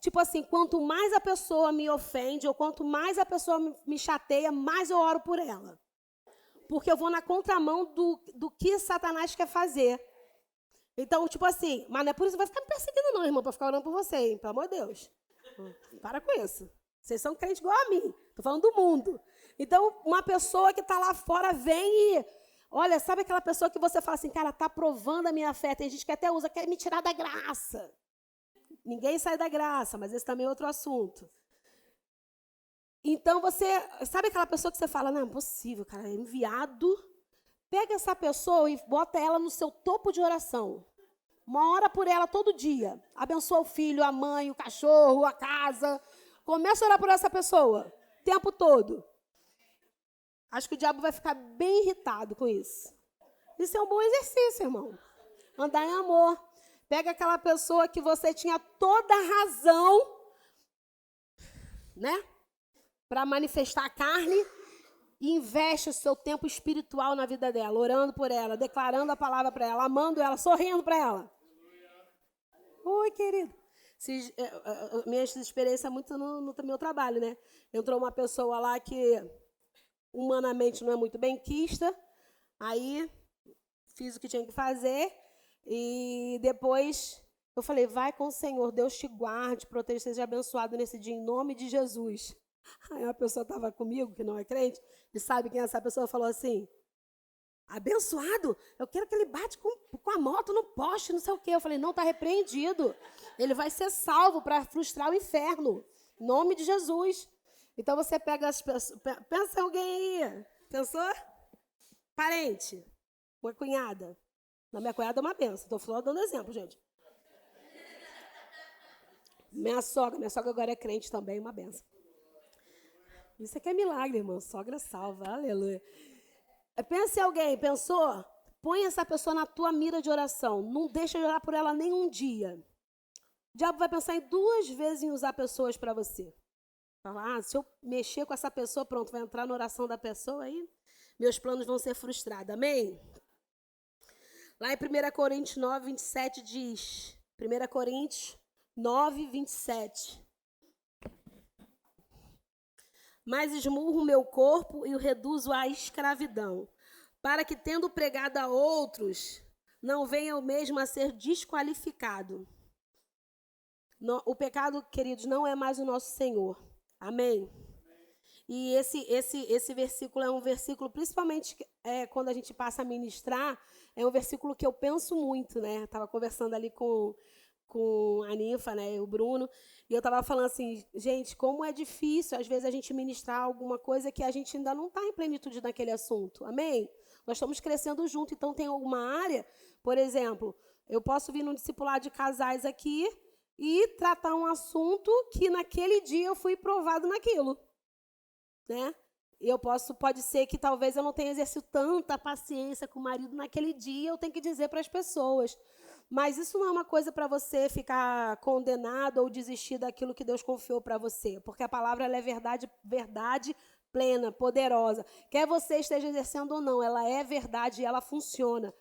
Tipo assim, quanto mais a pessoa me ofende ou quanto mais a pessoa me chateia, mais eu oro por ela. Porque eu vou na contramão do que Satanás quer fazer. Então, tipo assim, mas não é por isso que vai ficar me perseguindo não, irmão, para ficar orando por você, hein? Pelo amor de Deus. Para com isso. Vocês são crentes igual a mim. Estou falando do mundo. Então, uma pessoa que está lá fora vem e... Olha, sabe aquela pessoa que você fala assim, cara, está provando a minha fé. Tem gente que até usa, quer me tirar da graça. Ninguém sai da graça, mas esse também é outro assunto. Então, você... Sabe aquela pessoa que você fala, não é possível, cara, é enviado. Pega essa pessoa e bota ela no seu topo de oração. Uma hora por ela todo dia. Abençoa o filho, a mãe, o cachorro, a casa. Começa a orar por essa pessoa o tempo todo. Acho que o diabo vai ficar bem irritado com isso. Isso é um bom exercício, irmão. Andar em amor. Pega aquela pessoa que você tinha toda a razão, né, para manifestar a carne, e investe o seu tempo espiritual na vida dela, orando por ela, declarando a palavra para ela, amando ela, sorrindo para ela. Oi, querido. Minha experiência é muito no meu trabalho, né? Entrou uma pessoa lá que humanamente não é muito benquista, aí fiz o que tinha que fazer e depois eu falei, vai com o Senhor, Deus te guarde, proteja, seja abençoado nesse dia, em nome de Jesus. Aí uma pessoa estava comigo, que não é crente, e sabe quem é essa pessoa, falou assim, abençoado, eu quero que ele bate com a moto no poste, não sei o quê. Eu falei, não, está repreendido. Ele vai ser salvo para frustrar o inferno. Em nome de Jesus. Então você pega as pessoas, pensa em alguém aí, pensou? Parente, uma cunhada. Na minha cunhada é uma benção, estou falando dando exemplo, gente. Minha sogra agora é crente também, uma benção. Isso aqui é milagre, irmão, sogra salva, aleluia. Pensa em alguém, pensou? Põe essa pessoa na tua mira de oração, não deixa de orar por ela nem um dia. O diabo vai pensar em 2 vezes em usar pessoas para você. Falar, se eu mexer com essa pessoa, pronto, vai entrar na oração da pessoa, aí meus planos vão ser frustrados, amém? Lá em 1 Coríntios 9, 27 diz, 1 Coríntios 9, 27. Mas esmurro o meu corpo e o reduzo à escravidão, para que, tendo pregado a outros, não venha eu mesmo a ser desqualificado. O pecado, queridos, não é mais o nosso Senhor. Amém? E esse versículo é um versículo, principalmente quando a gente passa a ministrar, é um versículo que eu penso muito, né? Estava conversando ali com a Ninfa, né, o Bruno, e eu estava falando assim, gente, como é difícil, às vezes, a gente ministrar alguma coisa que a gente ainda não está em plenitude naquele assunto, amém? Nós estamos crescendo junto, então tem alguma área, por exemplo, eu posso vir num discipulado de casais aqui e tratar um assunto que naquele dia eu fui provado naquilo, né? Pode ser que talvez eu não tenha exercido tanta paciência com o marido naquele dia, eu tenho que dizer para as pessoas. Mas isso não é uma coisa para você ficar condenado ou desistir daquilo que Deus confiou para você, porque a palavra ela é verdade plena, poderosa. Quer você esteja exercendo ou não, ela é verdade e ela funciona.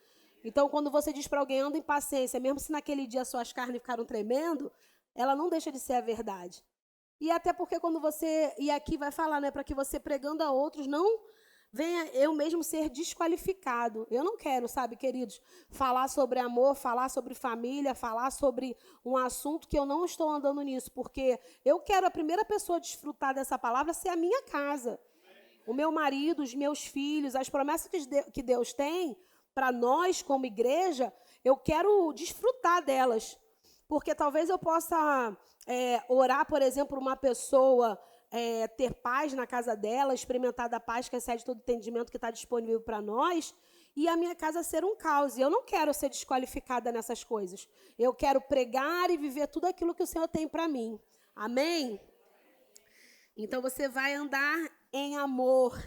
Então, quando você diz para alguém, anda em paciência, mesmo se naquele dia suas carnes ficaram tremendo, ela não deixa de ser a verdade. E até porque quando você, e aqui vai falar, né, para que você pregando a outros, não venha eu mesmo ser desqualificado. Eu não quero, sabe, queridos, falar sobre amor, falar sobre família, falar sobre um assunto que eu não estou andando nisso, porque eu quero a primeira pessoa a desfrutar dessa palavra ser a minha casa. O meu marido, os meus filhos, as promessas que Deus tem para nós como igreja, eu quero desfrutar delas. Porque talvez eu possa orar, por exemplo, uma pessoa ter paz na casa dela, experimentar da paz que excede todo entendimento que está disponível para nós, e a minha casa ser um caos. E eu não quero ser desqualificada nessas coisas. Eu quero pregar e viver tudo aquilo que o Senhor tem para mim. Amém? Então você vai andar em amor.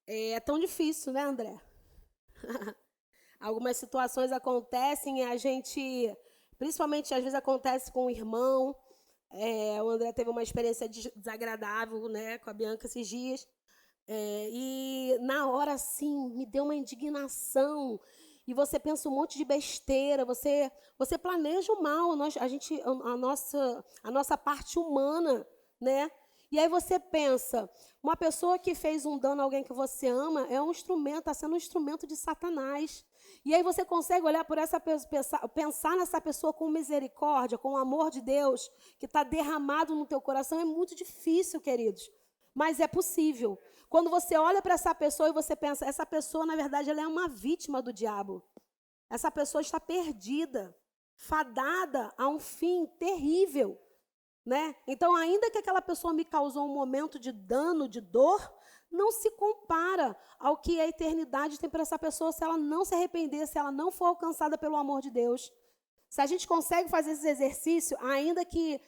É tão difícil, né, André? Algumas situações acontecem e a gente, principalmente às vezes acontece com o irmão. O André teve uma experiência desagradável, né, com a Bianca esses dias. E na hora, assim, me deu uma indignação. E você pensa um monte de besteira, você planeja o mal, a nossa parte humana, né? E aí você pensa, uma pessoa que fez um dano a alguém que você ama é um instrumento, está sendo um instrumento de Satanás. E aí você consegue olhar por essa pessoa, pensar nessa pessoa com misericórdia, com o amor de Deus, que está derramado no teu coração. É muito difícil, queridos, mas é possível. Quando você olha para essa pessoa e você pensa, essa pessoa, na verdade, ela é uma vítima do diabo. Essa pessoa está perdida, fadada a um fim terrível, né? Então, ainda que aquela pessoa me causou um momento de dano, de dor, não se compara ao que a eternidade tem para essa pessoa se ela não se arrepender, se ela não for alcançada pelo amor de Deus. Se a gente consegue fazer esse exercício, ainda que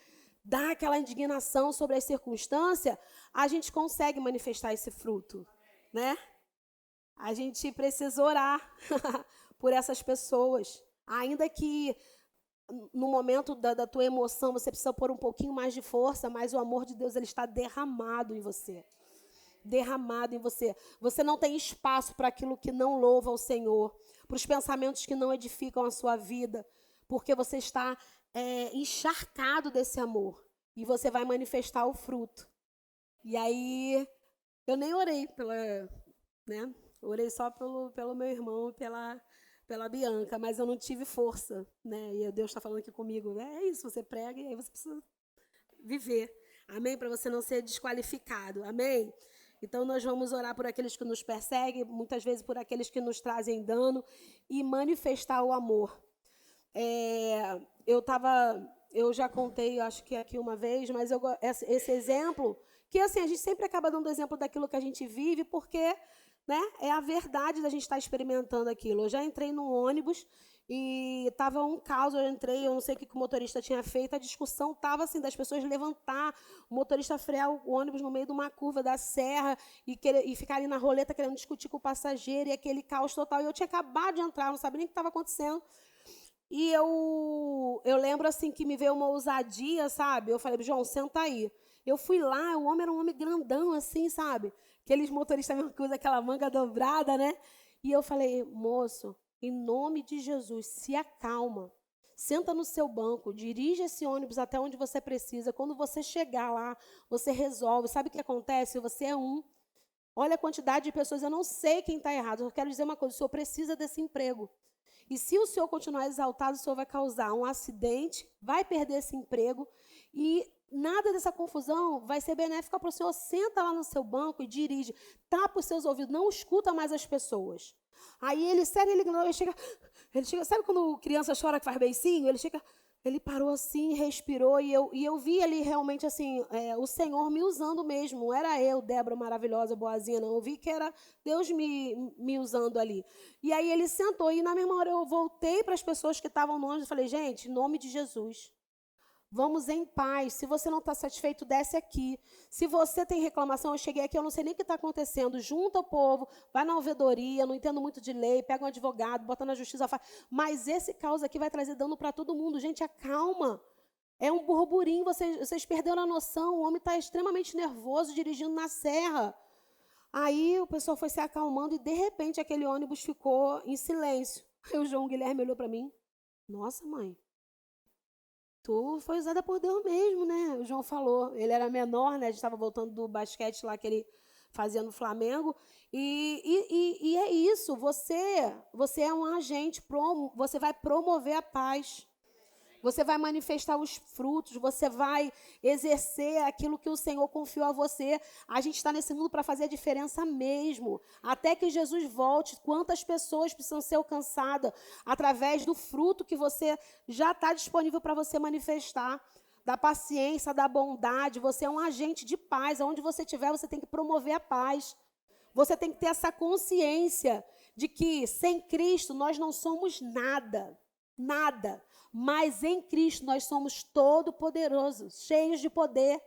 dá aquela indignação sobre a circunstância, a gente consegue manifestar esse fruto. né? A gente precisa orar por essas pessoas. Ainda que no momento da tua emoção você precisa pôr um pouquinho mais de força, mas o amor de Deus ele está derramado em você. Derramado em você. Você não tem espaço para aquilo que não louva ao Senhor, para os pensamentos que não edificam a sua vida, porque você está encharcado desse amor e você vai manifestar o fruto. E aí, eu nem orei né? Orei só pelo meu irmão e pela Bianca, mas eu não tive força, né? E Deus está falando aqui comigo, né? É isso, você prega e aí você precisa viver. Amém? Para você não ser desqualificado. Amém? Então, nós vamos orar por aqueles que nos perseguem, muitas vezes por aqueles que nos trazem dano e manifestar o amor. Eu já contei, acho que aqui uma vez, mas esse exemplo, que assim, a gente sempre acaba dando exemplo daquilo que a gente vive, porque, né, é a verdade da gente estar experimentando aquilo. Eu já entrei num ônibus e estava um caos, eu não sei o que o motorista tinha feito, a discussão estava assim, das pessoas levantar, o motorista frear o ônibus no meio de uma curva da serra e ficar ali na roleta querendo discutir com o passageiro, e aquele caos total. E eu tinha acabado de entrar, não sabia nem o que estava acontecendo. E eu lembro assim que me veio uma ousadia, sabe? Eu falei, João, senta aí. Eu fui lá, o homem era um homem grandão, assim, sabe? Aqueles motoristas mesmo que usam aquela manga dobrada, né? E eu falei, moço, em nome de Jesus, se acalma. Senta no seu banco, dirige esse ônibus até onde você precisa. Quando você chegar lá, você resolve. Sabe o que acontece? Você é um. Olha a quantidade de pessoas, eu não sei quem está errado. Eu quero dizer uma coisa, o senhor precisa desse emprego. E se o senhor continuar exaltado, o senhor vai causar um acidente, vai perder esse emprego e nada dessa confusão vai ser benéfica para o senhor. Senta lá no seu banco e dirige. Tapa os seus ouvidos, não escuta mais as pessoas. Aí ele chega, sabe quando criança chora que faz beicinho? Ele parou assim, respirou, e eu vi ali realmente assim, o Senhor me usando mesmo. Não era eu, Débora maravilhosa, boazinha, não. Eu vi que era Deus me usando ali. E aí ele sentou, e na mesma hora eu voltei para as pessoas que estavam no ônibus e falei, gente, em nome de Jesus, vamos em paz. Se você não está satisfeito, desce aqui. Se você tem reclamação, eu cheguei aqui, eu não sei nem o que está acontecendo. Junta o povo, vai na ouvidoria, não entendo muito de lei, pega um advogado, bota na justiça. Mas esse caos aqui vai trazer dano para todo mundo. Gente, acalma. É um burburinho, vocês perderam a noção. O homem está extremamente nervoso, dirigindo na serra. Aí o pessoal foi se acalmando e, de repente, aquele ônibus ficou em silêncio. Aí o João Guilherme olhou para mim. Nossa, mãe. Tu foi usada por Deus mesmo, né? O João falou. Ele era menor, né? A gente estava voltando do basquete lá que ele fazia no Flamengo. E é isso. Você é um agente, você vai promover a paz. Você vai manifestar os frutos, você vai exercer aquilo que o Senhor confiou a você. A gente está nesse mundo para fazer a diferença mesmo. Até que Jesus volte, quantas pessoas precisam ser alcançadas através do fruto que você já está disponível para você manifestar. Da paciência, da bondade. Você é um agente de paz. Onde você estiver, você tem que promover a paz. Você tem que ter essa consciência de que sem Cristo nós não somos nada. Nada. Mas em Cristo nós somos todo-poderosos, cheios de poder.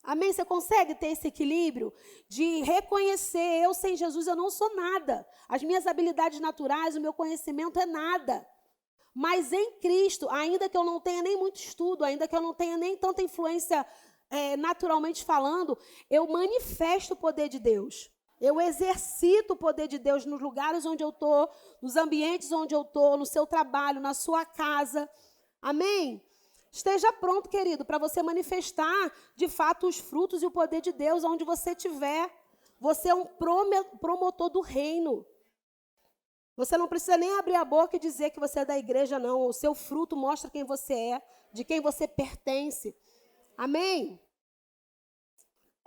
Amém? Você consegue ter esse equilíbrio de reconhecer, eu sem Jesus eu não sou nada. As minhas habilidades naturais, o meu conhecimento é nada. Mas em Cristo, ainda que eu não tenha nem muito estudo, ainda que eu não tenha nem tanta influência naturalmente falando, eu manifesto o poder de Deus. Eu exercito o poder de Deus nos lugares onde eu estou, nos ambientes onde eu estou, no seu trabalho, na sua casa. Amém? Esteja pronto, querido, para você manifestar, de fato, os frutos e o poder de Deus onde você estiver. Você é um promotor do reino. Você não precisa nem abrir a boca e dizer que você é da igreja, não. O seu fruto mostra quem você é, de quem você pertence. Amém?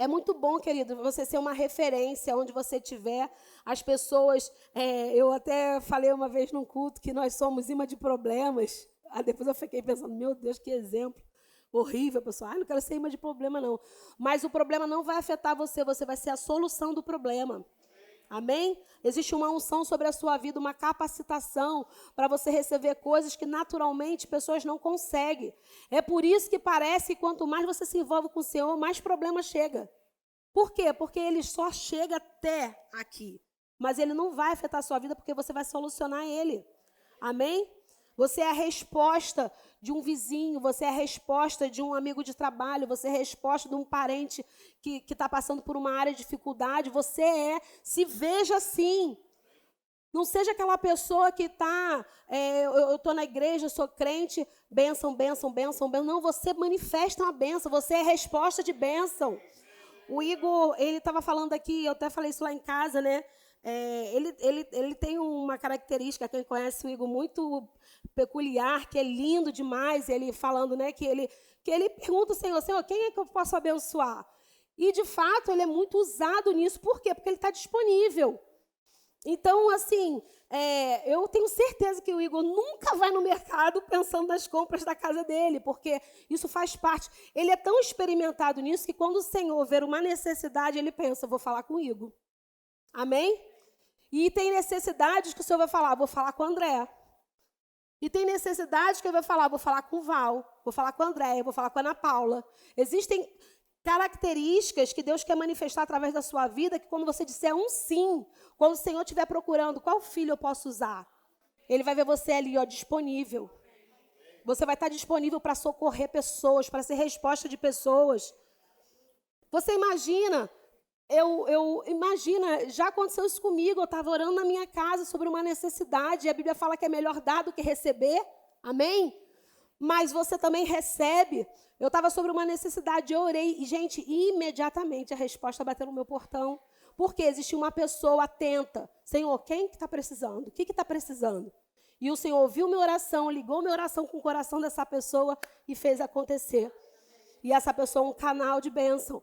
É muito bom, querido, você ser uma referência onde você estiver. As pessoas, eu até falei uma vez num culto que nós somos imã de problemas. Aí depois eu fiquei pensando, meu Deus, que exemplo horrível, pessoal. Não quero ser imã de problema, não. Mas o problema não vai afetar você, você vai ser a solução do problema. Amém? Existe uma unção sobre a sua vida, uma capacitação para você receber coisas que naturalmente pessoas não conseguem. É por isso que parece que quanto mais você se envolve com o Senhor, mais problema chega. Por quê? Porque ele só chega até aqui. Mas ele não vai afetar a sua vida porque você vai solucionar ele. Amém? Você é a resposta de um vizinho, você é a resposta de um amigo de trabalho, você é a resposta de um parente que está passando por uma área de dificuldade. Você se veja assim. Não seja aquela pessoa que está, eu estou na igreja, eu sou crente, bênção, bênção, bênção, bênção. Não, você manifesta uma bênção, você é a resposta de bênção. O Igor, ele estava falando aqui, eu até falei isso lá em casa, né? Ele tem uma característica, quem conhece o Igor, muito peculiar, que é lindo demais. Ele falando, né, que ele pergunta ao Senhor, Senhor, quem é que eu posso abençoar? E, de fato, ele é muito usado nisso. Por quê? Porque ele está disponível. Então, assim, eu tenho certeza que o Igor nunca vai no mercado pensando nas compras da casa dele, porque isso faz parte. Ele é tão experimentado nisso que quando o Senhor ver uma necessidade, ele pensa, vou falar com o Igor. Amém? E tem necessidades que o Senhor vai falar, vou falar com o André. E tem necessidades que ele vai falar, vou falar com o Val, vou falar com a Andréia, vou falar com a Ana Paula. Existem características que Deus quer manifestar através da sua vida, que quando você disser um sim, quando o Senhor estiver procurando qual filho eu posso usar, Ele vai ver você ali, ó, disponível. Você vai estar disponível para socorrer pessoas, para ser resposta de pessoas. Você imagina, imagina, já aconteceu isso comigo, eu estava orando na minha casa sobre uma necessidade, e a Bíblia fala que é melhor dar do que receber, amém? Mas você também recebe. Eu estava sobre uma necessidade, eu orei, e, gente, imediatamente a resposta bateu no meu portão, porque existia uma pessoa atenta. Senhor, quem que está precisando? O que está precisando? E o Senhor ouviu minha oração, ligou minha oração com o coração dessa pessoa e fez acontecer. E essa pessoa é um canal de bênção.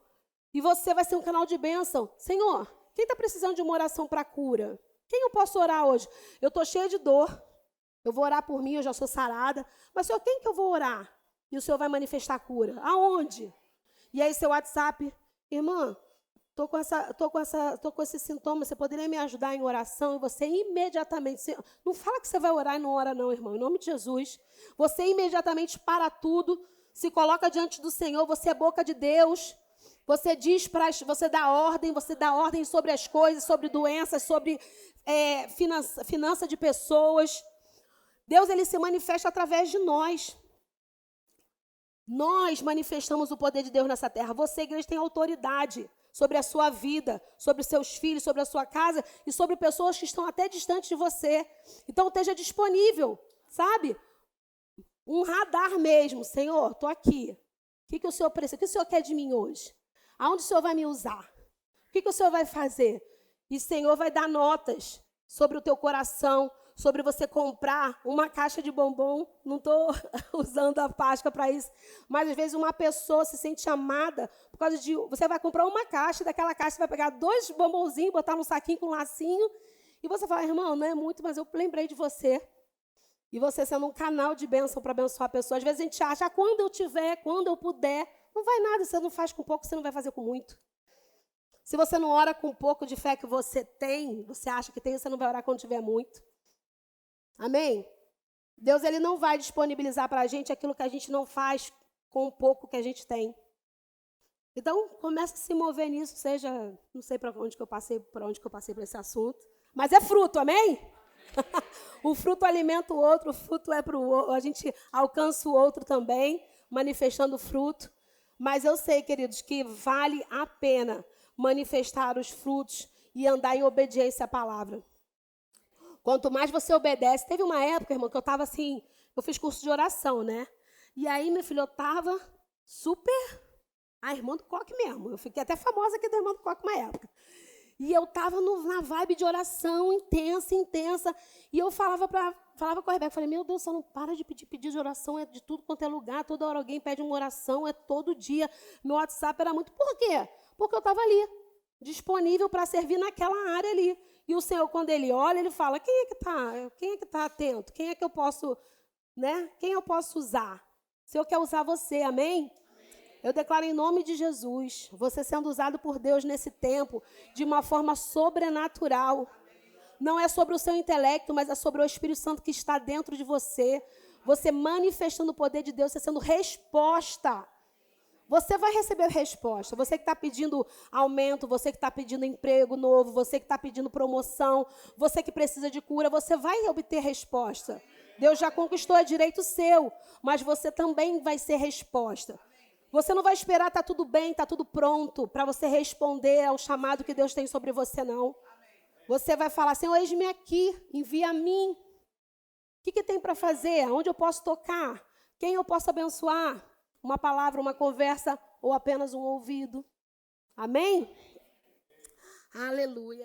E você vai ser um canal de bênção. Senhor, quem está precisando de uma oração para cura? Quem eu posso orar hoje? Eu estou cheia de dor. Eu vou orar por mim, eu já sou sarada. Mas, Senhor, quem que eu vou orar? E o Senhor vai manifestar a cura. Aonde? E aí, seu WhatsApp, irmã, estou com esse sintoma, você poderia me ajudar em oração? E você imediatamente, não fala que você vai orar e não ora não, irmão, em nome de Jesus. Você imediatamente para tudo, se coloca diante do Senhor, você é boca de Deus. Você você dá ordem sobre as coisas, sobre doenças, sobre finança de pessoas. Deus, ele se manifesta através de nós. Nós manifestamos o poder de Deus nessa terra. Você, igreja, tem autoridade sobre a sua vida, sobre os seus filhos, sobre a sua casa e sobre pessoas que estão até distantes de você. Então, esteja disponível, sabe? Um radar mesmo. Senhor, estou aqui. O que o Senhor precisa? O que o Senhor quer de mim hoje? Aonde o Senhor vai me usar? O que o Senhor vai fazer? E o Senhor vai dar notas sobre o teu coração, sobre você comprar uma caixa de bombom. Não estou usando a Páscoa para isso, mas às vezes uma pessoa se sente amada por causa de... Você vai comprar uma caixa, e daquela caixa você vai pegar 2 bombonzinhos, botar num saquinho com um lacinho, e você fala, irmão, não é muito, mas eu lembrei de você. E você sendo um canal de bênção para abençoar a pessoa. Às vezes a gente acha, quando eu tiver, quando eu puder, não vai nada, você não faz com pouco, você não vai fazer com muito. Se você não ora com pouco de fé que você tem, você acha que tem, você não vai orar quando tiver muito. Amém? Deus, ele não vai disponibilizar para a gente aquilo que a gente não faz com o pouco que a gente tem. Então, começa a se mover nisso, seja, não sei para onde que eu passei para esse assunto, mas é fruto, amém? O fruto alimenta o outro, o fruto é para o outro, a gente alcança o outro também, manifestando o fruto. Mas eu sei, queridos, que vale a pena manifestar os frutos e andar em obediência à palavra. Quanto mais você obedece... Teve uma época, irmão, que eu estava assim... Eu fiz curso de oração, né? E aí, meu filho, eu estava super... A irmã do Coque mesmo. Eu fiquei até famosa aqui da irmã do Coque uma época. E eu estava na vibe de oração intensa. E eu falava com a Rebeca, falei, meu Deus, só não para de pedir de oração, é de tudo quanto é lugar, toda hora alguém pede uma oração, é todo dia. Meu WhatsApp era muito... Por quê? Porque eu estava ali, disponível para servir naquela área ali. E o Senhor, quando ele olha, ele fala, quem é que está atento? Quem é que eu posso, né? Quem eu posso usar? O Senhor quer usar você, amém? Eu declaro em nome de Jesus, você sendo usado por Deus nesse tempo, de uma forma sobrenatural. Não é sobre o seu intelecto, mas é sobre o Espírito Santo que está dentro de você. Você manifestando o poder de Deus, você sendo resposta. Você vai receber resposta. Você que está pedindo aumento, você que está pedindo emprego novo, você que está pedindo promoção, você que precisa de cura, você vai obter resposta. Deus já conquistou, é direito seu, mas você também vai ser resposta. Você não vai esperar estar tudo bem, estar tudo pronto para você responder ao chamado que Deus tem sobre você, não. Você vai falar, Senhor, eis-me aqui, envia a mim. O que tem para fazer? Onde eu posso tocar? Quem eu posso abençoar? Uma palavra, uma conversa ou apenas um ouvido? Amém? Aleluia.